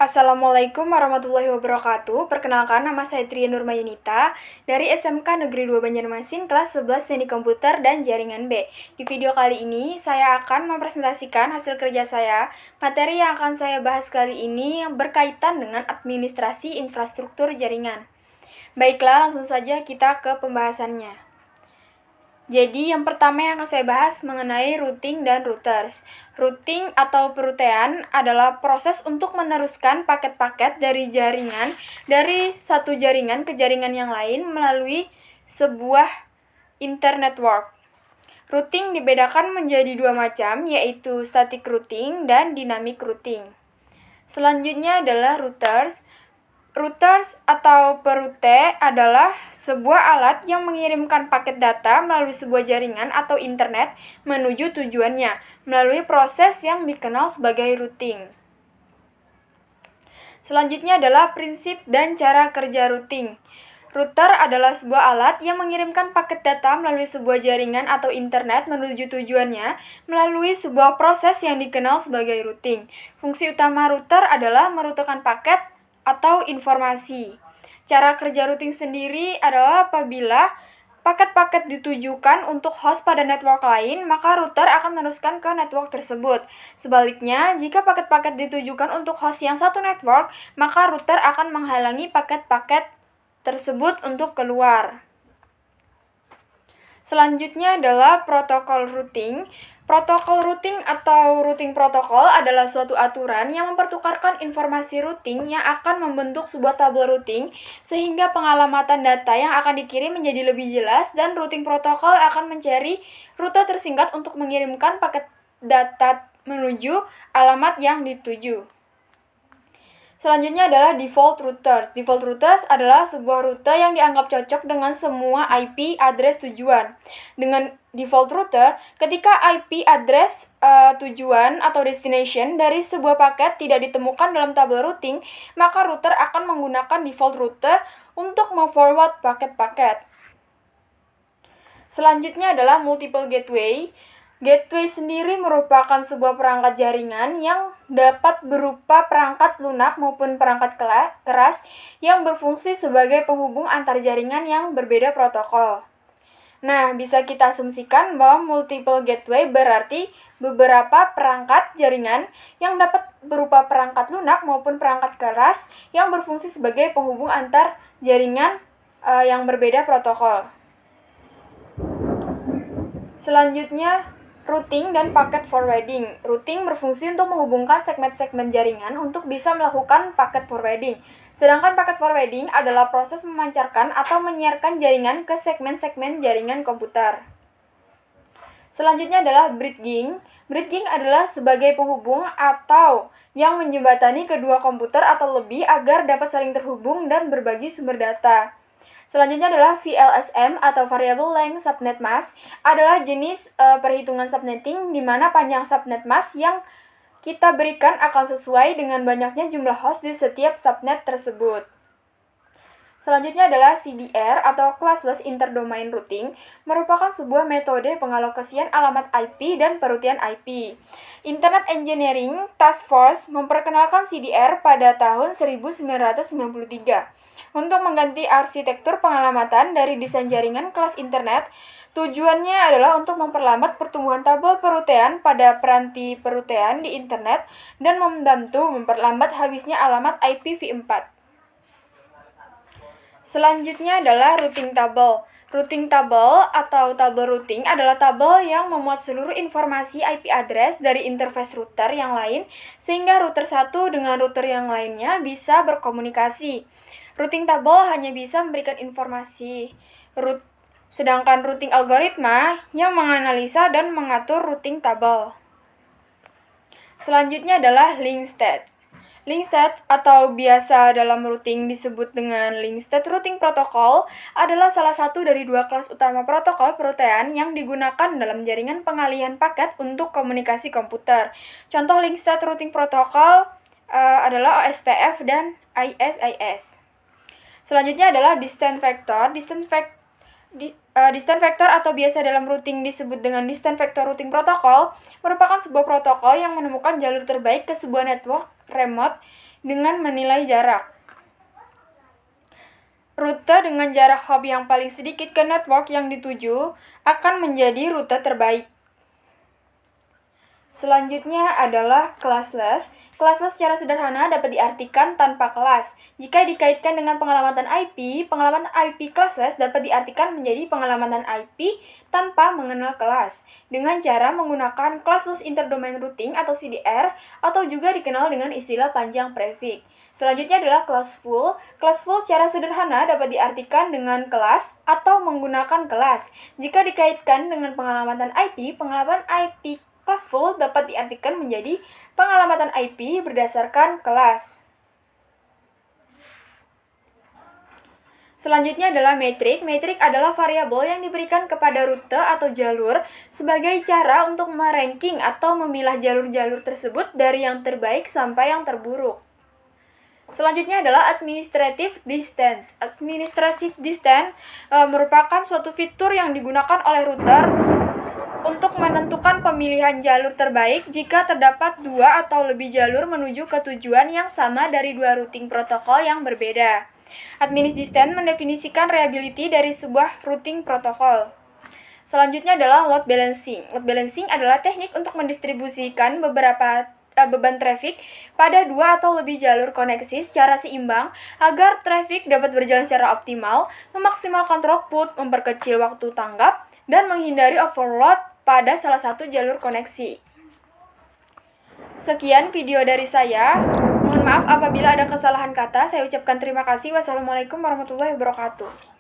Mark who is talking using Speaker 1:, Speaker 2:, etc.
Speaker 1: Assalamualaikum warahmatullahi wabarakatuh. Perkenalkan, nama saya Tria Nurmayunita dari SMK Negeri 2 Banjarmasin kelas 11 Teknik Komputer dan Jaringan B. Di video kali ini saya akan mempresentasikan hasil kerja saya. Materi yang akan saya bahas kali ini yang berkaitan dengan administrasi infrastruktur jaringan. Baiklah, langsung saja kita ke pembahasannya. Jadi yang pertama yang akan saya bahas mengenai routing dan routers. Routing atau perutean adalah proses untuk meneruskan paket-paket dari satu jaringan ke jaringan yang lain melalui sebuah internetwork. Routing dibedakan menjadi dua macam, yaitu static routing dan dynamic routing. Selanjutnya adalah routers. Routers atau perute adalah sebuah alat yang mengirimkan paket data melalui sebuah jaringan atau internet menuju tujuannya melalui proses yang dikenal sebagai routing. Selanjutnya adalah prinsip dan cara kerja routing. Router adalah sebuah alat yang mengirimkan paket data melalui sebuah jaringan atau internet menuju tujuannya melalui sebuah proses yang dikenal sebagai routing. Fungsi utama router adalah merutekan paket atau informasi. Cara kerja routing sendiri adalah apabila paket-paket ditujukan untuk host pada network lain, maka router akan meneruskan ke network tersebut. Sebaliknya, jika paket-paket ditujukan untuk host yang satu network, maka router akan menghalangi paket-paket tersebut untuk keluar. Selanjutnya adalah protokol routing. Protokol routing atau routing protokol adalah suatu aturan yang mempertukarkan informasi routing yang akan membentuk sebuah tabel routing sehingga pengalamatan data yang akan dikirim menjadi lebih jelas, dan routing protokol akan mencari rute tersingkat untuk mengirimkan paket data menuju alamat yang dituju. Selanjutnya adalah default routers. Default routers adalah sebuah rute yang dianggap cocok dengan semua IP address tujuan. Dengan default router, ketika IP address tujuan atau destination dari sebuah paket tidak ditemukan dalam tabel routing, maka router akan menggunakan default router untuk memforward paket-paket. Selanjutnya adalah multiple gateway. Gateway sendiri merupakan sebuah perangkat jaringan yang dapat berupa perangkat lunak maupun perangkat keras yang berfungsi sebagai penghubung antar jaringan yang berbeda protokol. Nah, bisa kita asumsikan bahwa multiple gateway berarti beberapa perangkat jaringan yang dapat berupa perangkat lunak maupun perangkat keras yang berfungsi sebagai penghubung antar jaringan yang berbeda protokol. Selanjutnya, routing dan packet forwarding. Routing berfungsi untuk menghubungkan segmen-segmen jaringan untuk bisa melakukan packet forwarding. Sedangkan packet forwarding adalah proses memancarkan atau menyiarkan jaringan ke segmen-segmen jaringan komputer. Selanjutnya adalah bridging. Bridging adalah sebagai penghubung atau yang menjembatani kedua komputer atau lebih agar dapat saling terhubung dan berbagi sumber data. Selanjutnya adalah VLSM atau Variable Length Subnet Mask, adalah jenis perhitungan subnetting di mana panjang subnet mask yang kita berikan akan sesuai dengan banyaknya jumlah host di setiap subnet tersebut. Selanjutnya adalah CDR atau Classless Interdomain Routing, merupakan sebuah metode pengalokasian alamat IP dan perutian IP. Internet Engineering Task Force memperkenalkan CDR pada tahun 1993. Untuk mengganti arsitektur pengalamatan dari desain jaringan kelas internet, tujuannya adalah untuk memperlambat pertumbuhan tabel perutean pada peranti perutean di internet dan membantu memperlambat habisnya alamat IPv4. Selanjutnya adalah routing table. Routing table atau tabel routing adalah tabel yang memuat seluruh informasi IP address dari interface router yang lain sehingga router satu dengan router yang lainnya bisa berkomunikasi. Routing table hanya bisa memberikan informasi sedangkan routing algoritma yang menganalisa dan mengatur routing table. Selanjutnya adalah link state. Link state atau biasa dalam routing disebut dengan link state routing protocol adalah salah satu dari dua kelas utama protokol perutean yang digunakan dalam jaringan pengalihan paket untuk komunikasi komputer. Contoh link state routing protocol adalah OSPF dan ISIS. Selanjutnya adalah distance vector. Distance vector atau biasa dalam routing disebut dengan distance vector routing protocol merupakan sebuah protokol yang menemukan jalur terbaik ke sebuah network remote dengan menilai jarak. Rute dengan jarak hop yang paling sedikit ke network yang dituju akan menjadi rute terbaik. Selanjutnya adalah classless. Classless secara sederhana dapat diartikan tanpa kelas. Jika dikaitkan dengan pengelamatan pengelamatan IP classless dapat diartikan menjadi pengelamatan IP tanpa mengenal kelas, dengan cara menggunakan classless interdomain routing atau CDR, atau juga dikenal dengan istilah panjang prefix. Selanjutnya adalah classful. Classful secara sederhana dapat diartikan dengan kelas atau menggunakan kelas. Jika dikaitkan dengan pengelamatan IP classful dapat diartikan menjadi pengelamatan IP berdasarkan kelas. Selanjutnya adalah metrik. Metrik adalah variabel yang diberikan kepada rute atau jalur sebagai cara untuk meranking atau memilah jalur-jalur tersebut dari yang terbaik sampai yang terburuk. Selanjutnya adalah administrative distance. Administrative distance merupakan suatu fitur yang digunakan oleh router untuk menentukan pemilihan jalur terbaik jika terdapat dua atau lebih jalur menuju ke tujuan yang sama dari dua routing protokol yang berbeda. Administrative distance mendefinisikan reliability dari sebuah routing protokol. Selanjutnya adalah load balancing. Load balancing adalah teknik untuk mendistribusikan beban traffic pada dua atau lebih jalur koneksi secara seimbang agar traffic dapat berjalan secara optimal, memaksimalkan throughput, memperkecil waktu tanggap, dan menghindari overload pada salah satu jalur koneksi. Sekian video dari saya. Mohon maaf apabila ada kesalahan kata. Saya ucapkan terima kasih. Wassalamualaikum warahmatullahi wabarakatuh.